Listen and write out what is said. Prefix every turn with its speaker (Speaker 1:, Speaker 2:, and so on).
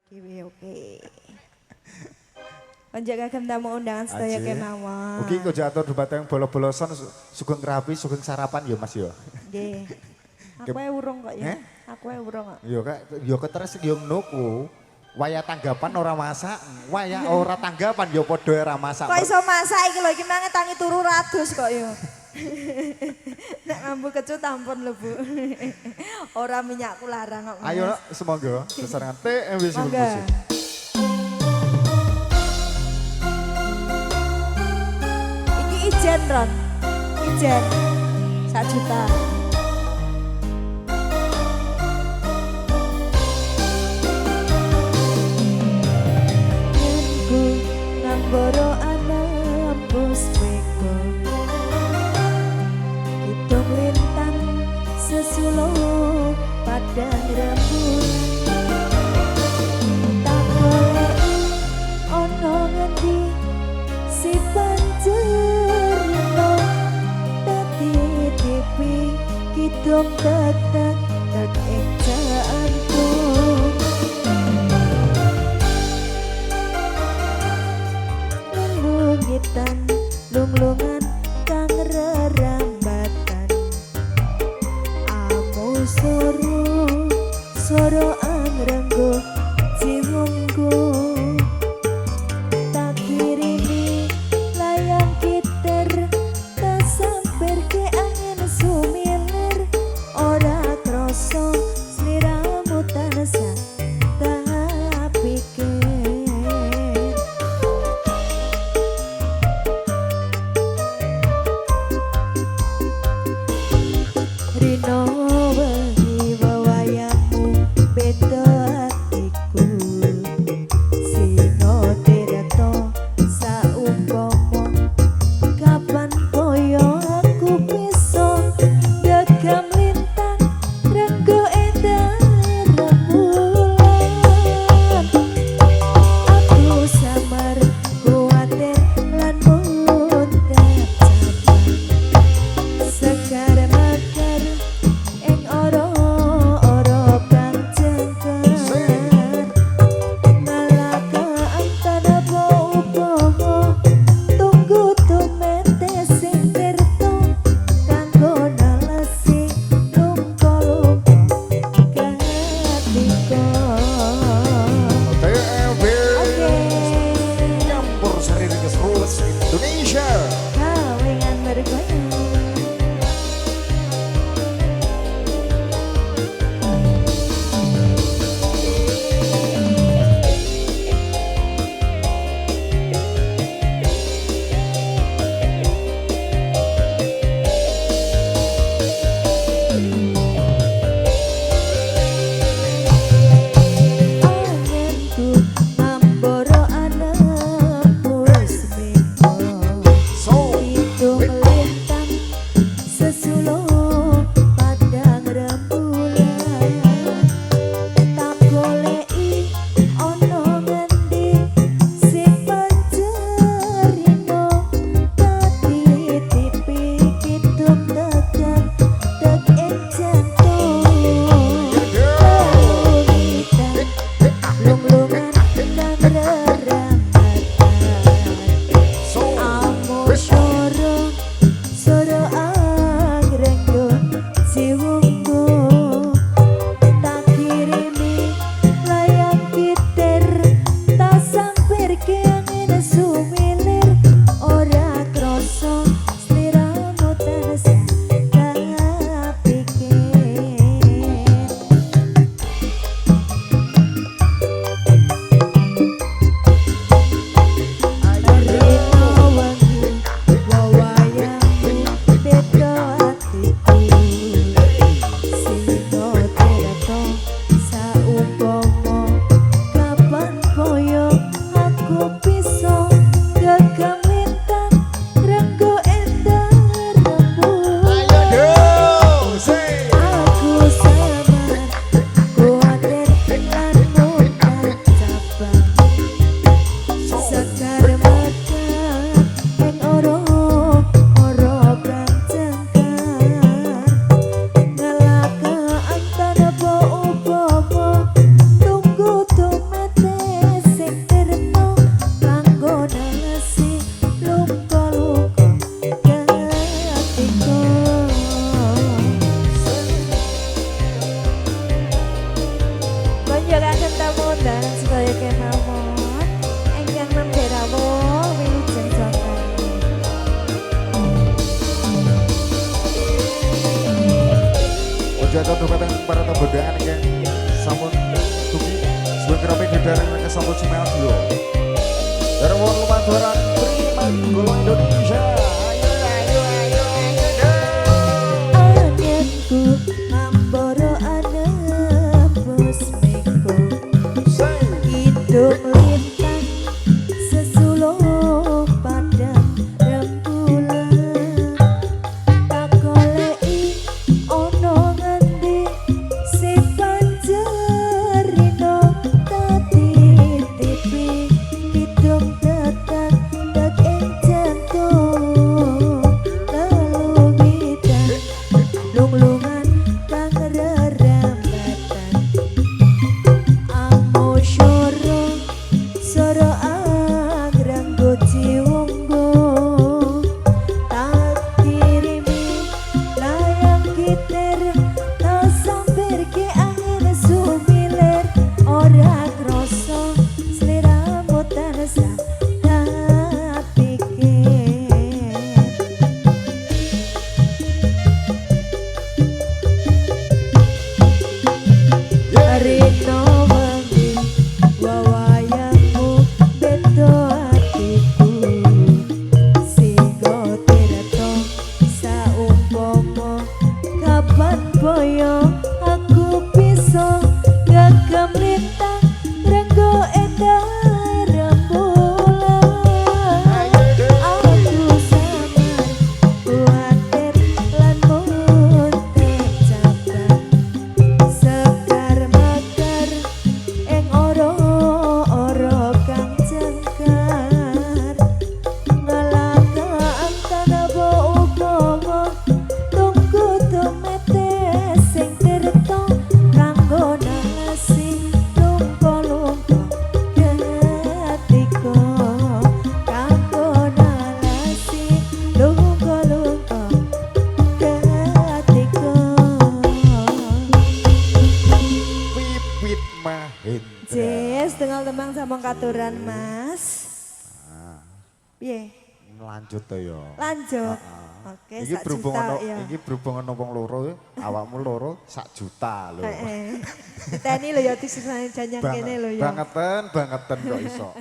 Speaker 1: Oke. Konjak kagem tamu undangan sedaya kemawon.
Speaker 2: Oke, kok jatuh dumateng bolo-bolosan sugeng rapi, sugeng sarapan ya Mas ya.
Speaker 1: Nggih. Aku ae urung kok ya. Aku ae urung kok.
Speaker 2: Yo kak, yo keteres yo ngono. Waya tanggapan ora masak, waya ora tanggapan yo padha ora masak.
Speaker 1: Kok iso masak iki lho, iki mangan tangi turu rados kok yo. Nek ngambul kecut ampun lho Bu. Ora minyakku larang kok.
Speaker 2: Ayo semoga sesarengan TMW Sibuk
Speaker 1: Monggo.
Speaker 2: Musik.
Speaker 1: Iki ijen Ron. Ijen. 1 juta. Nyenku nang boro alam puspeko. Hitung lintang sesulo padang rambut. Tak goleki ono ngendi si panjerno. Dadi tipi kidung tetek tek ing jantung. Lulungitan lunglungan kang rerambatan. Amo soro angrenggo jiwungku. Tak kirimi layang kiter, tak samper ke angin sumilir. Ora kroso sliramu tansah tak pikir. Rino wengi wawayamu beda atiku. Sino tirta saumpama kapan koyo aku bisa gegam lintang renggo edan rembulan. Aku samar kuatir lan muntah sabar. Sekar makar ing ora-ora kang jengker. Malah keantan apa upama tunggu tumete sing tirta kanggo nalesi lungko-lungko katika.
Speaker 2: TMW
Speaker 1: Oke.
Speaker 2: Nyampur sari dengan Rules Indonesia.
Speaker 1: Kawengan bergoyang. Angenku ngamboro anem puspeko.
Speaker 2: So,
Speaker 1: Hitung lintang sesulo padang rembulan. Tak goleki ono ngendi si panjerino. Dadi tipi kidung tekan tek ing jantung. Lulungitan lunglungan kang rerambatan.
Speaker 2: so,
Speaker 1: Amo soro angrenggo jiwungku. Tak kirimi layang kiter, tak samper ke angin sumilir. Ora kroso sliramu tansah tak pikir. dan sedaya kemawon ingkang nembe rawuh wilujeng sonten.
Speaker 2: Ojo atau dumateng para tabegaan yang sampun tuki sebuah kerapi gedaran yang kesambut Sumewadio. Dari wong lumandoran prima golo Indonesia. Ayo ayo ayo ayo.
Speaker 1: Anyenku ngambara anebus meko. Hidup lintang sesuluk padang rembulan. Tak goleki ono ngendi sing panjerino tadi tipi hidung tekan tek ing jantung leluwitan lunglungan kang rerambatan amo soro agrang goci wonggo tak kirimi layang gitar tak samper ke angin sumiler ora kroso sliramu tansah tak pikir Rino wengi wawayangmu beto atiku singgo tirato saumpama kapan boyo aku bisa ngagem lintang renggo endah rembulan aku samar kuatir lan muntah cabang sekar makar ing ora-ora kang jengkar ngelaka tanapa upama tunggu tumete sing tirta kanggo nalasi lumpa-lumpa getiku kanggo nalasi lumpa-lumpa getiku.
Speaker 2: Pipit Mahendra.
Speaker 1: Jess, tengah tembang sama katuran mas. Piye?
Speaker 2: Lanjut to yo.
Speaker 1: Lanjut. Oke,
Speaker 2: Iki
Speaker 1: 1
Speaker 2: berhubung
Speaker 1: juta
Speaker 2: ono
Speaker 1: ya.
Speaker 2: iki berhubung ono wong loro, awakmu loro 1 juta lho.
Speaker 1: Heeh. Teni lho ya disisane janjang kene lho ya.
Speaker 2: Bangetan kok iso.